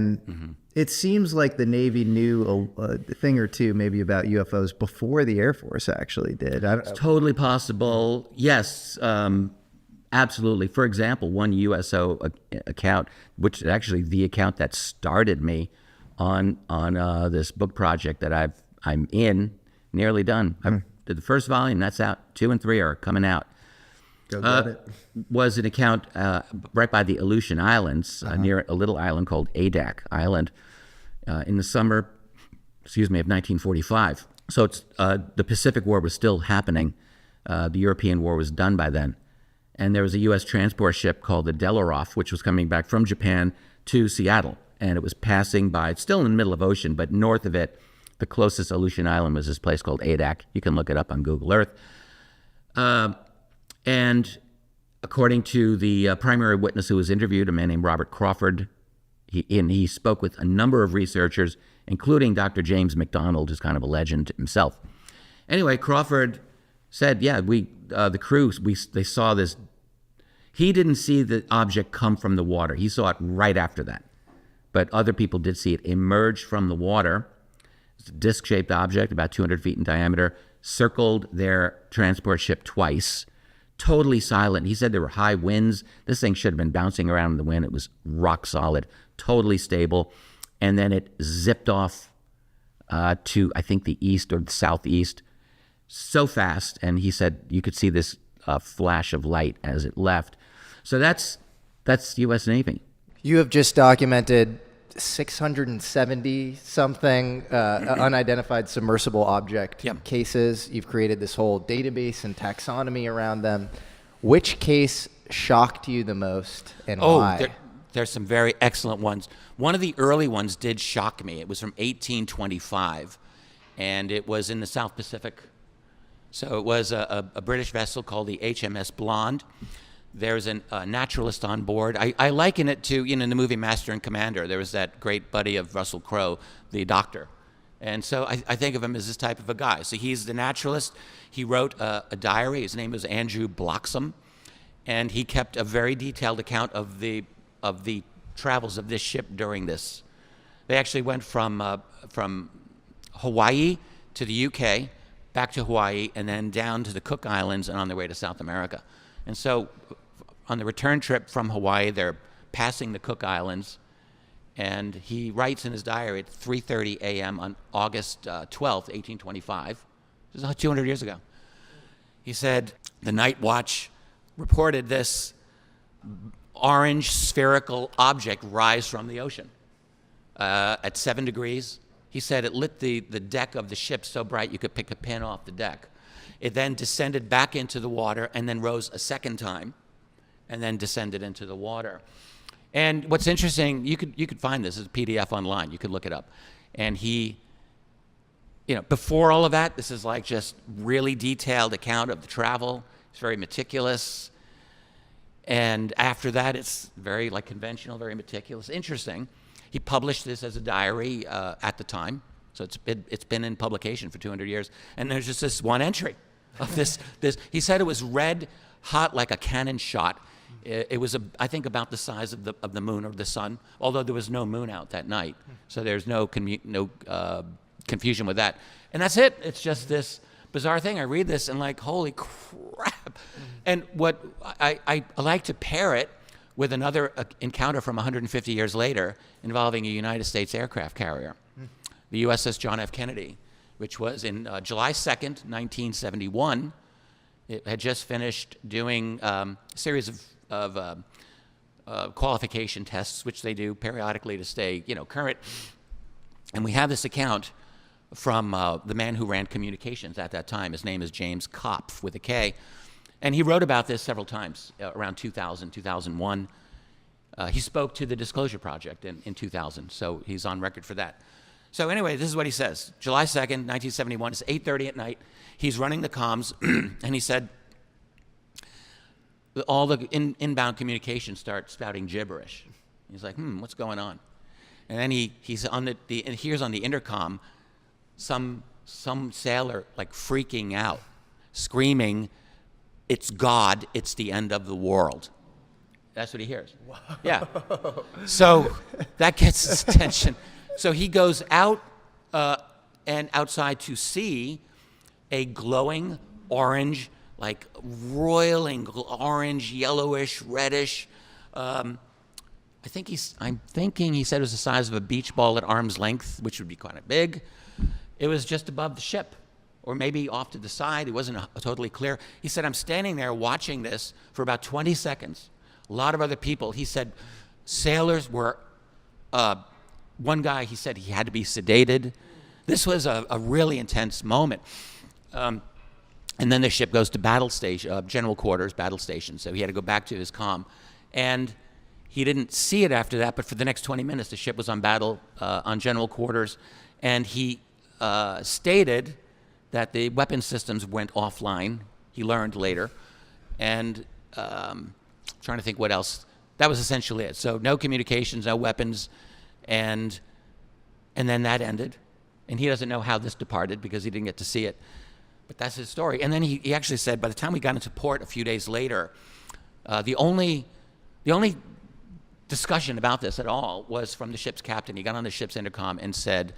And it seems like the Navy knew a thing or two maybe about UFOs before the Air Force actually did. It's totally possible. Yes, absolutely. For example, one USO account, which is actually the account that started me on this book project that I'm in, nearly done. I did the first volume, that's out. 2 and 3 are coming out. Go get it. Was an account right by the Aleutian Islands, near a little island called Adak Island, in the summer, of 1945. So it's the Pacific War was still happening. The European War was done by then. And there was a U.S. transport ship called the Delaroff, which was coming back from Japan to Seattle. And it was passing by, it's still in the middle of ocean, but north of it, the closest Aleutian island was this place called Adak. You can look it up on Google Earth. And according to the primary witness who was interviewed, a man named Robert Crawford, he spoke with a number of researchers, including Dr. James McDonald, who's kind of a legend himself. Anyway, Crawford said, yeah, the crew, they saw this. He didn't see the object come from the water. He saw it right after that. But other people did see it emerge from the water. It's a disc-shaped object, about 200 feet in diameter, circled their transport ship twice. Totally silent. He said there were high winds. This thing should have been bouncing around in the wind. It was rock solid, totally stable. And then it zipped off to, I think, the east or the southeast so fast. And he said you could see this flash of light as it left. So that's U.S. Navy. You have just documented 670 something unidentified submersible object cases. You've created this whole database and taxonomy around them. Which case shocked you the most and why? There's some very excellent ones. One of the early ones did shock me. It was from 1825, and it was in the South Pacific. So it was a British vessel called the HMS Blonde. There's a naturalist on board. I liken it to, in the movie Master and Commander, there was that great buddy of Russell Crowe, the doctor. And so I think of him as this type of a guy. So he's the naturalist. He wrote a diary. His name was Andrew Bloxham. And he kept a very detailed account of the travels of this ship during this. They actually went from Hawaii to the UK, back to Hawaii, and then down to the Cook Islands and on their way to South America. And so on the return trip from Hawaii, they're passing the Cook Islands, and he writes in his diary at 3:30 a.m. on August 12th, 1825. This is 200 years ago. He said, the night watch reported this orange spherical object rise from the ocean at 7 degrees. He said it lit the deck of the ship so bright you could pick a pin off the deck. It then descended back into the water and then rose a second time and then descended into the water. And what's interesting, you could find this as a PDF online. You could look it up. And he, before all of that, this is like just really detailed account of the travel. It's very meticulous. And after that, it's very conventional, very meticulous. Interesting. He published this as a diary at the time. So it's been in publication for 200 years. And there's just this one entry of this. He said it was red hot like a cannon shot. It was, I think, about the size of the moon or the sun, although there was no moon out that night. So there's no confusion with that. And that's it. It's just this bizarre thing. I read this and holy crap. And what I like to pair it with another encounter from 150 years later involving a United States aircraft carrier, the USS John F. Kennedy, which was in July 2nd, 1971. It had just finished doing a series of qualification tests, which they do periodically to stay, current. And we have this account from the man who ran communications at that time. His name is James Kopf with a K. And he wrote about this several times around 2000, 2001. He spoke to the Disclosure Project in 2000, so he's on record for that. So anyway, this is what he says. July 2nd, 1971, it's 8:30 at night. He's running the comms, and he said, all the inbound communications start spouting gibberish. He's like, what's going on? And then he's on and hears on the intercom some sailor freaking out, screaming, "It's God, it's the end of the world." That's what he hears. Wow. Yeah. So that gets his attention. So he goes out and outside to see a glowing orange, like roiling orange, yellowish, reddish. I'm thinking he said it was the size of a beach ball at arm's length, which would be kind of big. It was just above the ship, or maybe off to the side. It wasn't totally clear. He said, I'm standing there watching this for about 20 seconds. A lot of other people. He said sailors were, one guy, he said he had to be sedated. This was a really intense moment. And then the ship goes to battle station, general quarters, battle station. So he had to go back to his comm. And he didn't see it after that, but for the next 20 minutes, the ship was on on general quarters. And he stated that the weapon systems went offline. He learned later. And trying to think what else. That was essentially it. So no communications, no weapons. And then that ended. And he doesn't know how this departed because he didn't get to see it. But that's his story. And then he actually said by the time we got into port a few days later, the only discussion about this at all was from the ship's captain. He got on the ship's intercom and said,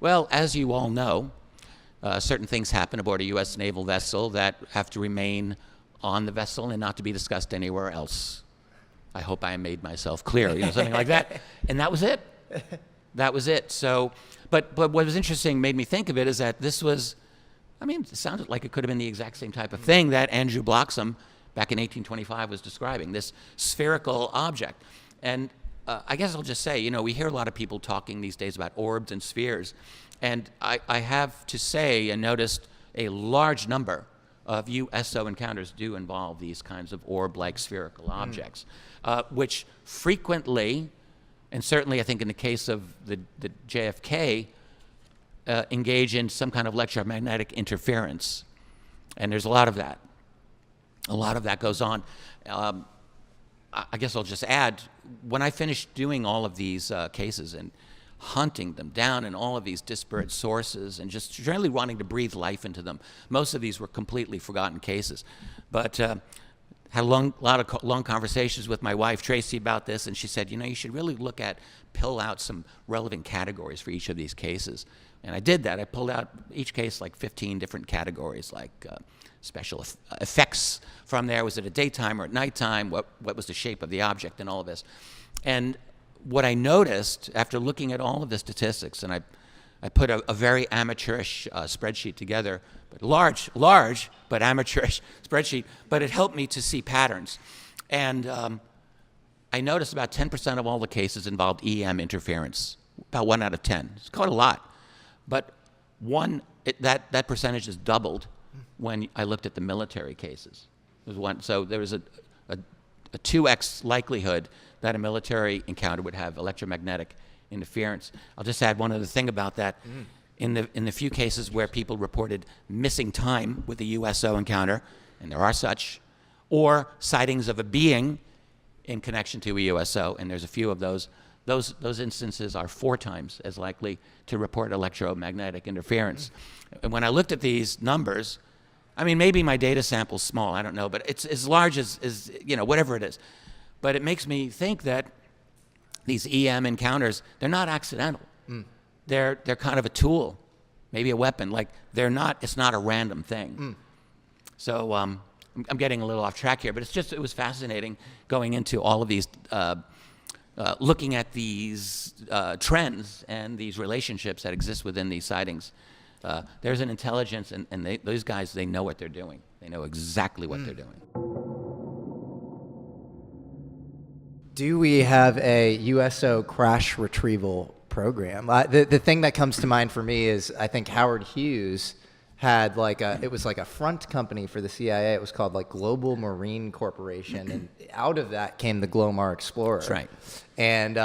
well, as you all know, certain things happen aboard a U.S. naval vessel that have to remain on the vessel and not to be discussed anywhere else. I hope I made myself clear, something like that. And that was it. That was it. So, but what was interesting, made me think of it, is that this was, it sounded like it could have been the exact same type of thing that Andrew Bloxham back in 1825 was describing, this spherical object. And I guess I'll just say, we hear a lot of people talking these days about orbs and spheres. And I have to say and noticed a large number of USO encounters do involve these kinds of orb-like spherical objects, which frequently, and certainly I think in the case of the JFK, engage in some kind of electromagnetic interference. And there's a lot of that. A lot of that goes on. I guess I'll just add, when I finished doing all of these cases and hunting them down in all of these disparate sources and just generally wanting to breathe life into them, most of these were completely forgotten cases. But had a lot of long conversations with my wife, Tracy, about this, and she said, you should really pull out some relevant categories for each of these cases. And I did that. I pulled out each case like 15 different categories, like special effects from there. Was it at daytime or at nighttime? What was the shape of the object and all of this? And what I noticed after looking at all of the statistics, and I put a very amateurish spreadsheet together, but large, but amateurish spreadsheet, but it helped me to see patterns. And I noticed about 10% of all the cases involved EM interference, about 1 out of 10. It's quite a lot. But that percentage is doubled when I looked at the military cases. So there was a 2x likelihood that a military encounter would have electromagnetic interference. I'll just add one other thing about that. In the few cases where people reported missing time with a USO encounter, and there are such, or sightings of a being in connection to a USO, and there's a few of those instances are 4 times as likely to report electromagnetic interference. And when I looked at these numbers, maybe my data sample's small, I don't know, but it's as large as whatever it is. But it makes me think that these EM encounters, they're not accidental. They're kind of a tool, maybe a weapon. Like it's not a random thing. So I'm getting a little off track here, but it was fascinating going into all of these, looking at these trends and these relationships that exist within these sightings. There's an intelligence, and those guys, they know what they're doing. They know exactly what they're doing. Do we have a USO crash retrieval program? The thing that comes to mind for me is I think Howard Hughes had it was like a front company for the CIA. It was called Global Marine Corporation, and out of that came the Glomar Explorer. That's right. And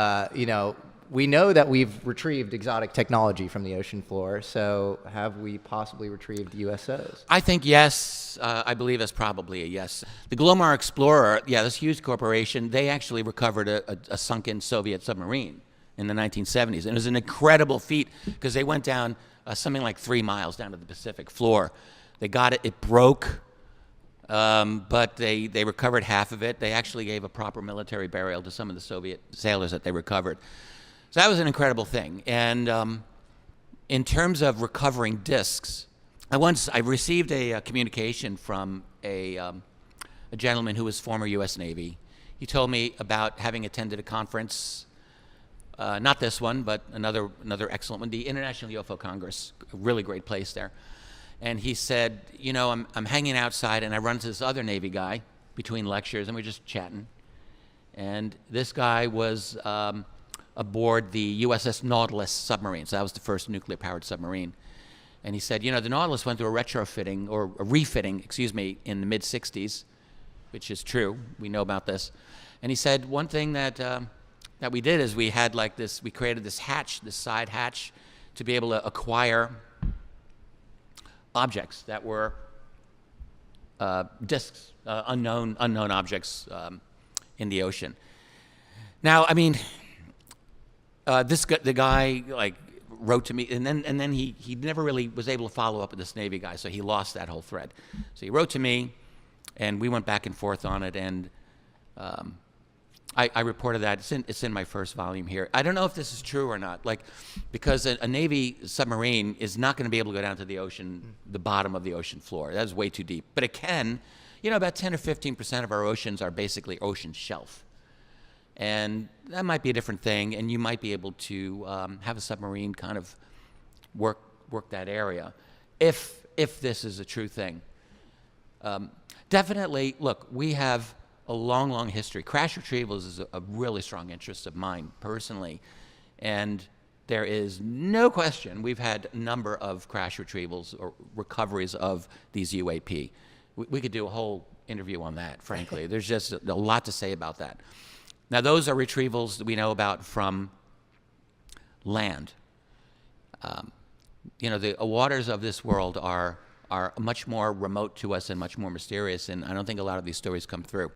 we know that we've retrieved exotic technology from the ocean floor. So have we possibly retrieved USOs? I think yes. I believe that's probably a yes. The Glomar Explorer, this huge corporation, they actually recovered a sunken Soviet submarine in the 1970s. And it was an incredible feat because they went down something like 3 miles down to the Pacific floor. They got it. It broke. but they recovered half of it. They actually gave a proper military burial to some of the Soviet sailors that they recovered. So that was an incredible thing. And in terms of recovering discs, I received a communication from a gentleman who was former U.S. Navy. He told me about having attended a conference, not this one, but another excellent one, the International UFO Congress, a really great place there. And he said, you know, I'm hanging outside, and I run into this other Navy guy between lectures, and we're just chatting. And this guy was aboard the USS Nautilus submarine. So that was the first nuclear-powered submarine. And he said, you know, the Nautilus went through a retrofitting, or a refitting, excuse me, in the mid-'60s, which is true. We know about this. And he said one thing that we did is we created this hatch, this side hatch, to be able to acquire objects that were discs, unknown objects in the ocean. Now, I mean, the guy wrote to me, and then he never really was able to follow up with this Navy guy, so he lost that whole thread. So he wrote to me, and we went back and forth on it, and I reported that. It's in my first volume here. I don't know if this is true or not, because a Navy submarine is not going to be able to go down to the ocean, the bottom of the ocean floor. That is way too deep. But it can. You know, about 10 or 15% of our oceans are basically ocean shelf. And that might be a different thing, and you might be able to have a submarine kind of work that area, if this is a true thing. Definitely, look, we have a long history. Crash retrievals is a really strong interest of mine personally, and there is no question we've had a number of crash retrievals or recoveries of these UAP. We could do a whole interview on that, frankly. There's just a lot to say about that. Now, those are retrievals that we know about from land. You know, the waters of this world are much more remote to us and much more mysterious, and I don't think a lot of these stories come through.